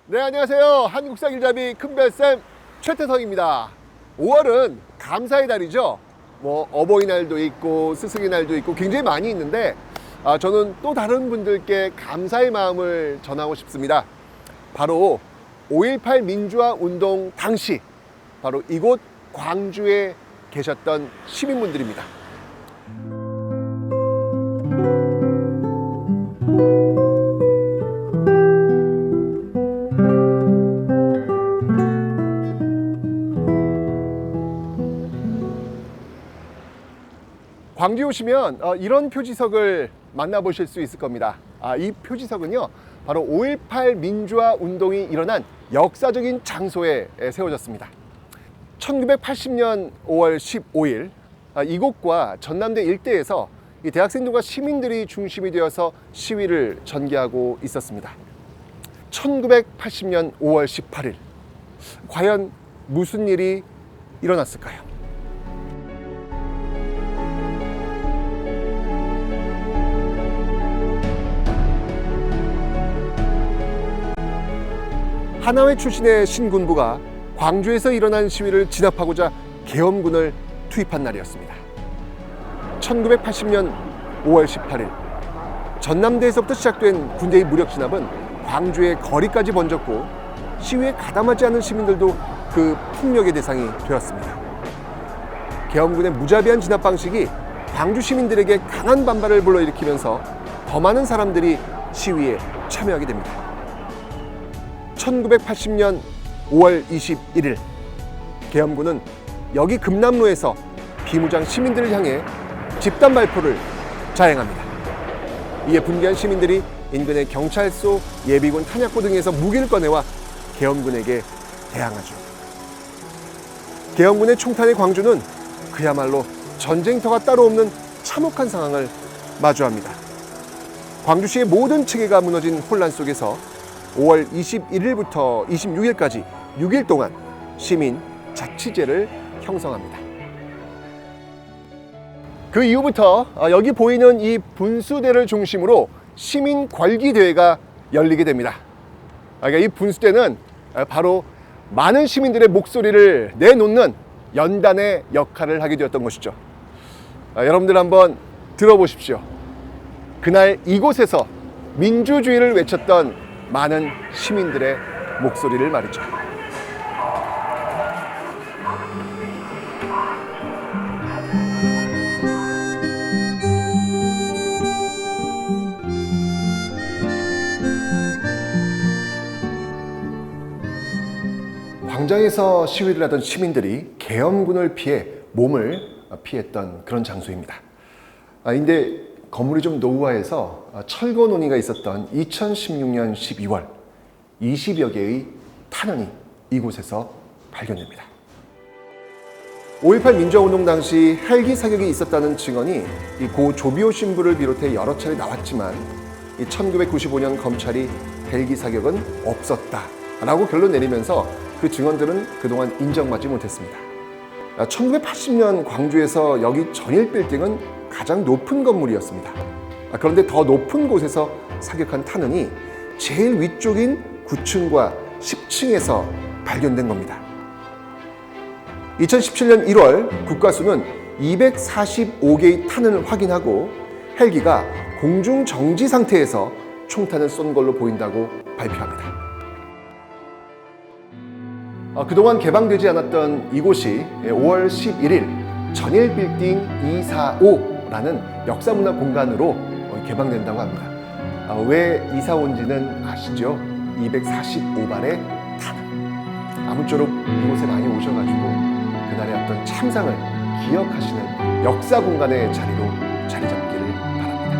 네, 안녕하세요. 한국사 길잡이 큰별쌤 최태성입니다. 5월은 감사의 달이죠. 어버이날도 있고 스승의 날도 있고 굉장히 많이 있는데 저는 또 다른 분들께 감사의 마음을 전하고 싶습니다. 바로 5.18 민주화 운동 당시 바로 이곳 광주에 계셨던 시민분들입니다. 광주에 오시면 이런 표지석을 만나보실 수 있을 겁니다. 이 표지석은요, 바로 5.18 민주화 운동이 일어난 역사적인 장소에 세워졌습니다. 1980년 5월 15일 이곳과 전남대 일대에서 이 대학생들과 시민들이 중심이 되어서 시위를 전개하고 있었습니다. 1980년 5월 18일 과연 무슨 일이 일어났을까요? 하나회 출신의 신군부가 광주에서 일어난 시위를 진압하고자 계엄군을 투입한 날이었습니다. 1980년 5월 18일 전남대에서부터 시작된 군대의 무력 진압은 광주의 거리까지 번졌고 시위에 가담하지 않은 시민들도 그 폭력의 대상이 되었습니다. 계엄군의 무자비한 진압 방식이 광주 시민들에게 강한 반발을 불러일으키면서 더 많은 사람들이 시위에 참여하게 됩니다. 1980년 5월 21일 계엄군은 여기 금남로에서 비무장 시민들을 향해 집단 발포를 자행합니다. 이에 분개한 시민들이 인근의 경찰서, 예비군 탄약고 등에서 무기를 꺼내와 계엄군에게 대항하죠. 계엄군의 총탄의 광주는 그야말로 전쟁터가 따로 없는 참혹한 상황을 마주합니다. 광주시의 모든 체계가 무너진 혼란 속에서 5월 21일부터 26일까지 6일 동안 시민 자치제를 형성합니다. 그 이후부터 여기 보이는 이 분수대를 중심으로 시민 궐기 대회가 열리게 됩니다. 그러니까 이 분수대는 바로 많은 시민들의 목소리를 내놓는 연단의 역할을 하게 되었던 것이죠. 여러분들 한번 들어보십시오. 그날 이곳에서 민주주의를 외쳤던 많은 시민들의 목소리를 말이죠. 광장에서 시위를 하던 시민들이 계엄군을 피해 몸을 피했던 그런 장소입니다. 근데 건물이 좀 노후화해서 철거 논의가 있었던 2016년 12월 20여 개의 탄원이 이곳에서 발견됩니다. 5.18 민주화운동 당시 헬기 사격이 있었다는 증언이 고 조비오 신부를 비롯해 여러 차례 나왔지만 1995년 검찰이 헬기 사격은 없었다라고 결론 내리면서 그 증언들은 그동안 인정받지 못했습니다. 1980년 광주에서 여기 전일 빌딩은 가장 높은 건물이었습니다. 그런데 더 높은 곳에서 사격한 탄원이 제일 위쪽인 9층과 10층에서 발견된 겁니다. 2017년 1월 국가수는 245개의 탄원을 확인하고 헬기가 공중 정지 상태에서 총탄을 쏜 걸로 보인다고 발표합니다. 그동안 개방되지 않았던 이곳이 5월 11일 전일 빌딩 245라는 역사문화 공간으로 개방된다고 합니다. 왜 245인지는 아시죠? 245발의 탄. 아무쪼록 이곳에 많이 오셔가지고 그날의 어떤 참상을 기억하시는 역사 공간의 자리로 자리 잡기를 바랍니다.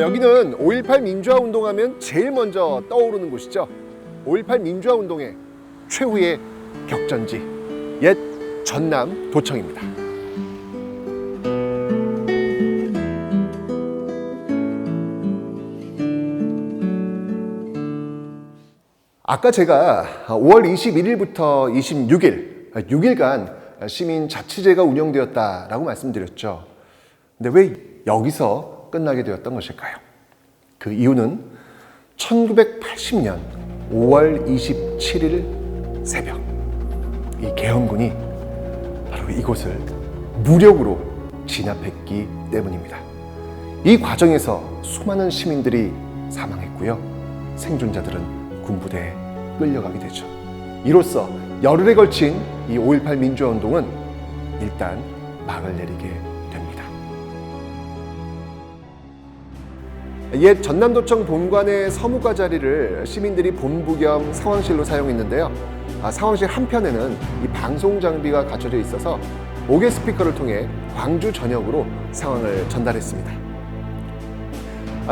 여기는 5.18 민주화 운동하면 제일 먼저 떠오르는 곳이죠. 5.18 민주화 운동의 최후의 격전지, 옛 전남 도청입니다. 아까 제가 5월 21일부터 26일, 6일간 시민 자치제가 운영되었다라고 말씀드렸죠. 근데 왜 여기서 끝나게 되었던 것일까요? 그 이유는 1980년 5월 27일 새벽, 이 계엄군이 바로 이곳을 무력으로 진압했기 때문입니다. 이 과정에서 수많은 시민들이 사망했고요. 생존자들은 군부대에 끌려가게 되죠. 이로써 열흘에 걸친 이 5.18 민주화운동은 일단 막을 내리게 됩니다. 옛 전남도청 본관의 서무과 자리를 시민들이 본부 겸 상황실로 사용했는데요. 상황실 한편에는 이 방송 장비가 갖춰져 있어서 5개 스피커를 통해 광주 전역으로 상황을 전달했습니다.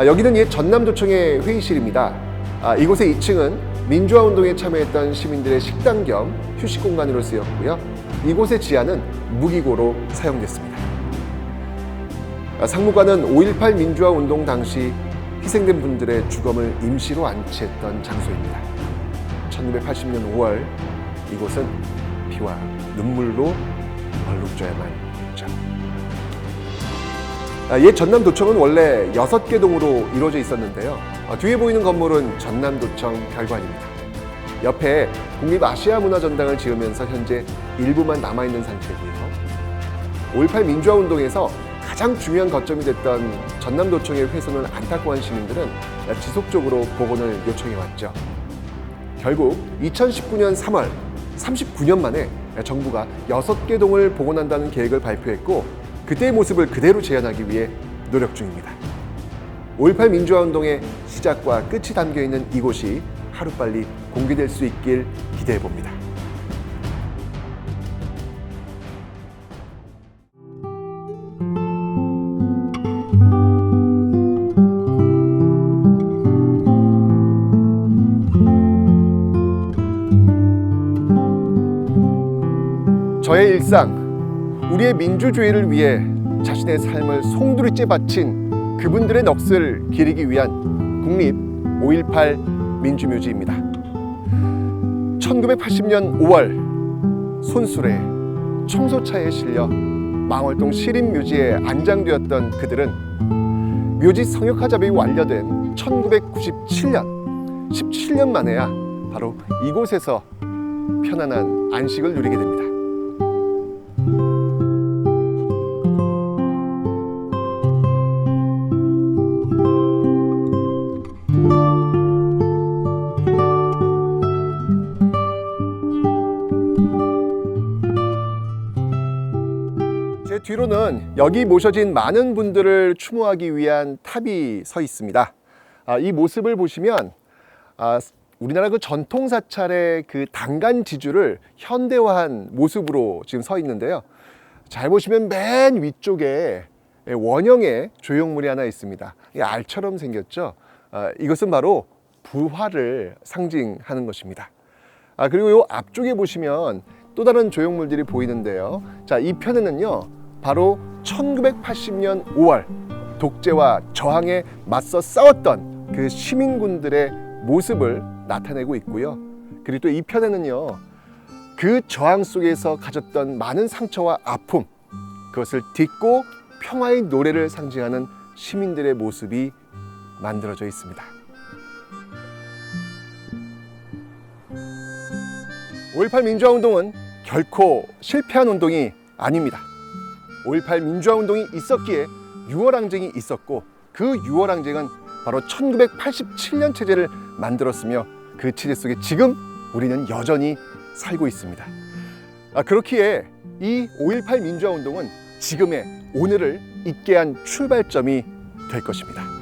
여기는 옛 전남도청의 회의실입니다. 이곳의 2층은 민주화운동에 참여했던 시민들의 식당 겸 휴식 공간으로 쓰였고요. 이곳의 지하는 무기고로 사용됐습니다. 상무관은 5.18 민주화운동 당시 희생된 분들의 주검을 임시로 안치했던 장소입니다. 1980년 5월 이곳은 피와 눈물로 얼룩져야만 했죠. 옛 전남도청은 원래 6개 동으로 이루어져 있었는데요. 뒤에 보이는 건물은 전남도청 별관입니다. 옆에 국립아시아문화전당을 지으면서 현재 일부만 남아있는 상태고요. 5.18 민주화운동에서 가장 중요한 거점이 됐던 전남도청의 훼손을 안타까워한 시민들은 지속적으로 복원을 요청해왔죠. 결국 2019년 3월 39년 만에 정부가 6개 동을 복원한다는 계획을 발표했고 그때의 모습을 그대로 재현하기 위해 노력 중입니다. 5.18 민주화운동의 시작과 끝이 담겨있는 이곳이 하루빨리 공개될 수 있길 기대해봅니다. 저의 일상, 우리의 민주주의를 위해 자신의 삶을 송두리째 바친 그분들의 넋을 기리기 위한 국립 5.18 민주묘지입니다. 1980년 5월 손수레, 청소차에 실려 망월동 시립묘지에 안장되었던 그들은 묘지 성역화 작업이 완료된 1997년, 17년 만에야 바로 이곳에서 편안한 안식을 누리게 됩니다. 제 뒤로는 여기 모셔진 많은 분들을 추모하기 위한 탑이 서 있습니다. 이 모습을 보시면 우리나라 그 전통 사찰의 그 단간 지주를 현대화한 모습으로 지금 서 있는데요. 잘 보시면 맨 위쪽에 원형의 조형물이 하나 있습니다. 알처럼 생겼죠. 이것은 바로 부활을 상징하는 것입니다. 그리고 이 앞쪽에 보시면 또 다른 조형물들이 보이는데요. 자, 이 편에는요, 바로 1980년 5월 독재와 저항에 맞서 싸웠던 그 시민군들의 모습을 나타내고 있고요. 그리고 또 이 편에는요, 그 저항 속에서 가졌던 많은 상처와 아픔, 그것을 딛고 평화의 노래를 상징하는 시민들의 모습이 만들어져 있습니다. 5.18 민주화운동은 결코 실패한 운동이 아닙니다. 5.18 민주화운동이 있었기에 6월항쟁이 있었고 그 6월항쟁은 바로 1987년 체제를 만들었으며 그 체제 속에 지금 우리는 여전히 살고 있습니다. 그렇기에 이 5.18 민주화운동은 지금의 오늘을 있게 한 출발점이 될 것입니다.